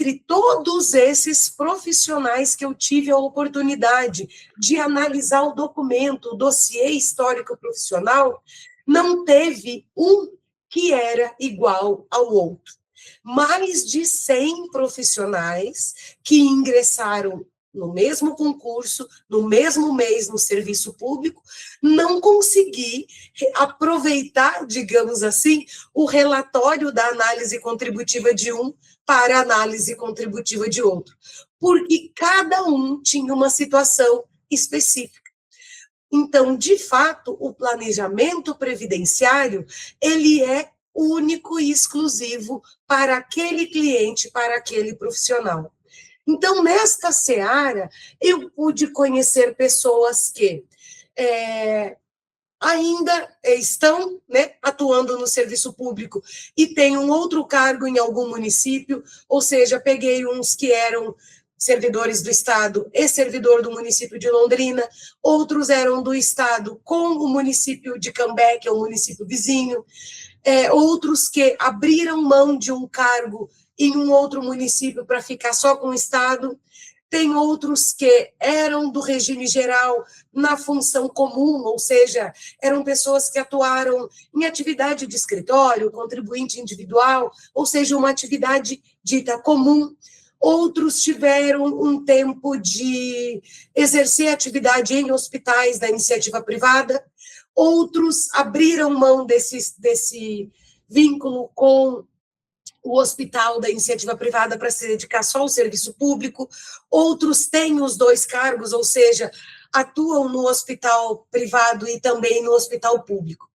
dentre todos esses profissionais que eu tive a oportunidade de analisar o documento, o dossiê histórico profissional, não teve um que era igual ao outro. Mais de 100 profissionais que ingressaram no mesmo concurso, no mesmo mês no serviço público, não consegui aproveitar, digamos assim, o relatório da análise contributiva de um para a análise contributiva de outro, porque cada um tinha uma situação específica. Então, de fato, o planejamento previdenciário, ele é único e exclusivo para aquele cliente, para aquele profissional. Então, nesta seara, eu pude conhecer pessoas que ainda estão, né, atuando no serviço público e têm um outro cargo em algum município, ou seja, peguei uns que eram servidores do Estado e servidor do município de Londrina, outros eram do Estado com o município de Cambé, que é o município vizinho, outros que abriram mão de um cargo em um outro município para ficar só com o Estado, tem outros que eram do regime geral na função comum, ou seja, eram pessoas que atuaram em atividade de escritório, contribuinte individual, ou seja, uma atividade dita comum. Outros tiveram um tempo de exercer atividade em hospitais da iniciativa privada, outros abriram mão desse vínculo com o hospital da iniciativa privada para se dedicar só ao serviço público, outros têm os dois cargos, ou seja, atuam no hospital privado e também no hospital público.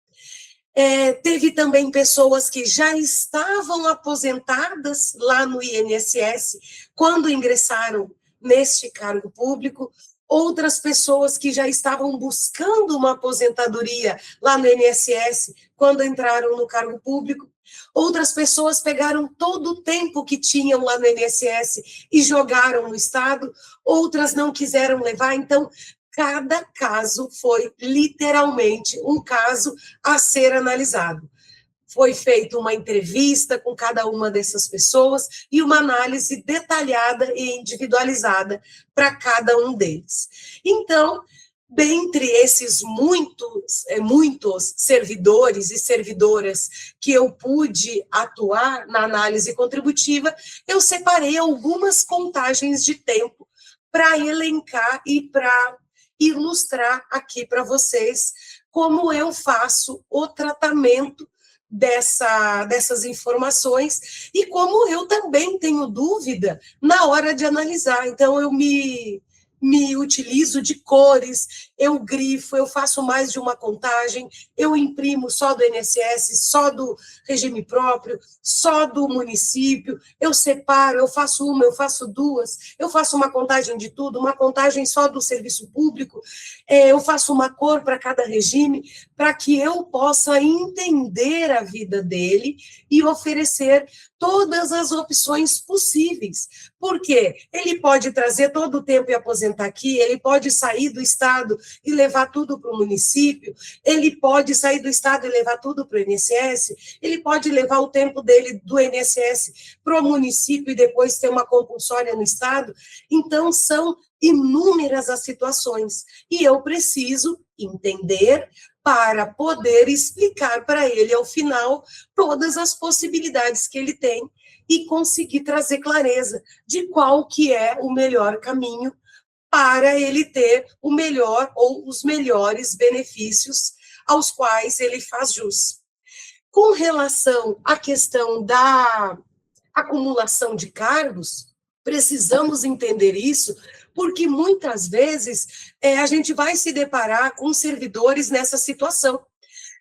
Teve também pessoas que já estavam aposentadas lá no INSS quando ingressaram neste cargo público, outras pessoas que já estavam buscando uma aposentadoria lá no INSS quando entraram no cargo público, outras pessoas pegaram todo o tempo que tinham lá no INSS e jogaram no Estado, outras não quiseram levar, então cada caso foi literalmente um caso a ser analisado. Foi feita uma entrevista com cada uma dessas pessoas e uma análise detalhada e individualizada para cada um deles. Então, dentre esses muitos servidores e servidoras que eu pude atuar na análise contributiva, eu separei algumas contagens de tempo para elencar e para ilustrar aqui para vocês como eu faço o tratamento dessas informações e como eu também tenho dúvida na hora de analisar. Então, eu me utilizo de cores, eu grifo, eu faço mais de uma contagem, eu imprimo só do INSS, só do regime próprio, só do município, eu separo, eu faço uma, eu faço duas, eu faço uma contagem de tudo, uma contagem só do serviço público, eu faço uma cor para cada regime, para que eu possa entender a vida dele e oferecer todas as opções possíveis, porque ele pode trazer todo o tempo e aposentar aqui, ele pode sair do Estado e levar tudo para o município, ele pode sair do Estado e levar tudo para o INSS, ele pode levar o tempo dele do INSS para o município e depois ter uma compulsória no Estado. Então, são inúmeras as situações, e eu preciso entender para poder explicar para ele, ao final, todas as possibilidades que ele tem e conseguir trazer clareza de qual que é o melhor caminho para ele ter o melhor ou os melhores benefícios aos quais ele faz jus. Com relação à questão da acumulação de cargos, precisamos entender isso, porque muitas vezes a gente vai se deparar com servidores nessa situação.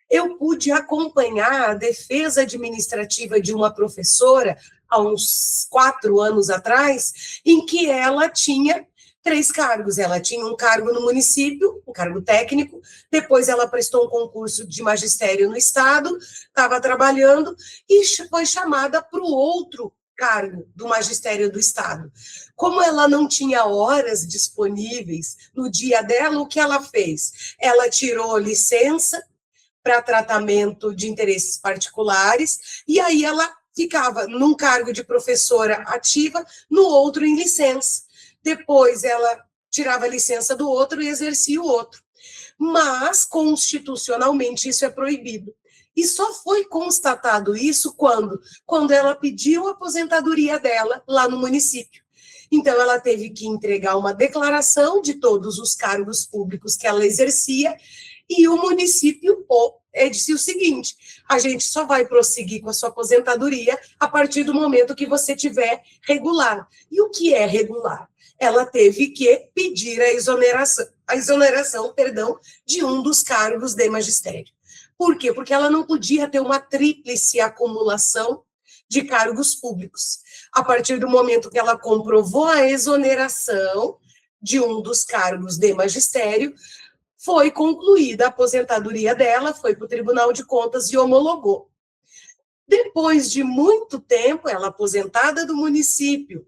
Eu pude acompanhar a defesa administrativa de uma professora há uns 4 anos atrás, em que ela tinha 3 cargos. Ela tinha um cargo no município, um cargo técnico, depois ela prestou um concurso de magistério no Estado, estava trabalhando e foi chamada para o outro cargo do magistério do Estado. Como ela não tinha horas disponíveis no dia dela, o que ela fez? Ela tirou licença para tratamento de interesses particulares, e aí ela ficava num cargo de professora ativa, no outro em licença. Depois ela tirava a licença do outro e exercia o outro. Mas, constitucionalmente, isso é proibido. E só foi constatado isso quando ela pediu a aposentadoria dela lá no município. Então, ela teve que entregar uma declaração de todos os cargos públicos que ela exercia, e o município disse o seguinte: a gente só vai prosseguir com a sua aposentadoria a partir do momento que você tiver regular. E o que é regular? Ela teve que pedir a exoneração, de um dos cargos de magistério. Por quê? Porque ela não podia ter uma tríplice acumulação de cargos públicos. A partir do momento que ela comprovou a exoneração de um dos cargos de magistério, foi concluída a aposentadoria dela, foi para o Tribunal de Contas e homologou. Depois de muito tempo, ela aposentada do município,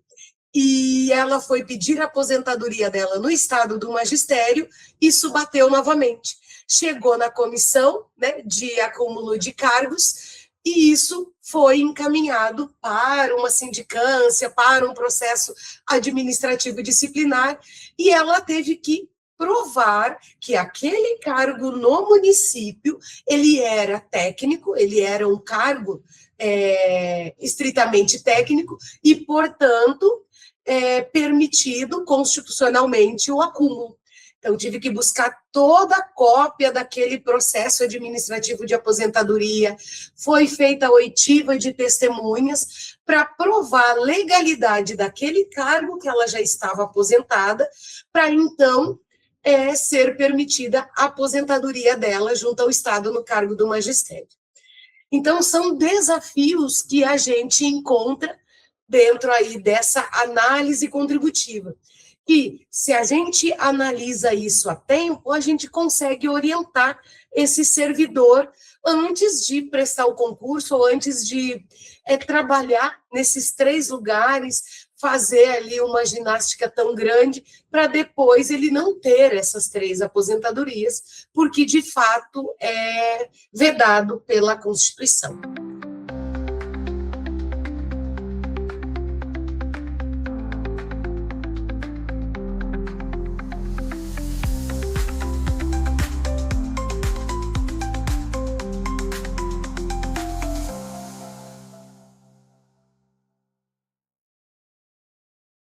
e ela foi pedir a aposentadoria dela no estado do magistério, isso bateu novamente. Chegou na comissão, né, de acúmulo de cargos, e isso foi encaminhado para uma sindicância, para um processo administrativo disciplinar, e ela teve que provar que aquele cargo no município, ele era técnico, ele era um cargo estritamente técnico, e, portanto, permitido constitucionalmente o acúmulo. Então, tive que buscar toda a cópia daquele processo administrativo de aposentadoria, foi feita a oitiva de testemunhas para provar a legalidade daquele cargo que ela já estava aposentada, para então ser permitida a aposentadoria dela junto ao Estado no cargo do magistério. Então, são desafios que a gente encontra dentro aí dessa análise contributiva. E se a gente analisa isso a tempo, a gente consegue orientar esse servidor antes de prestar o concurso ou antes de trabalhar nesses 3 lugares, fazer ali uma ginástica tão grande para depois ele não ter essas 3 aposentadorias, porque de fato é vedado pela Constituição.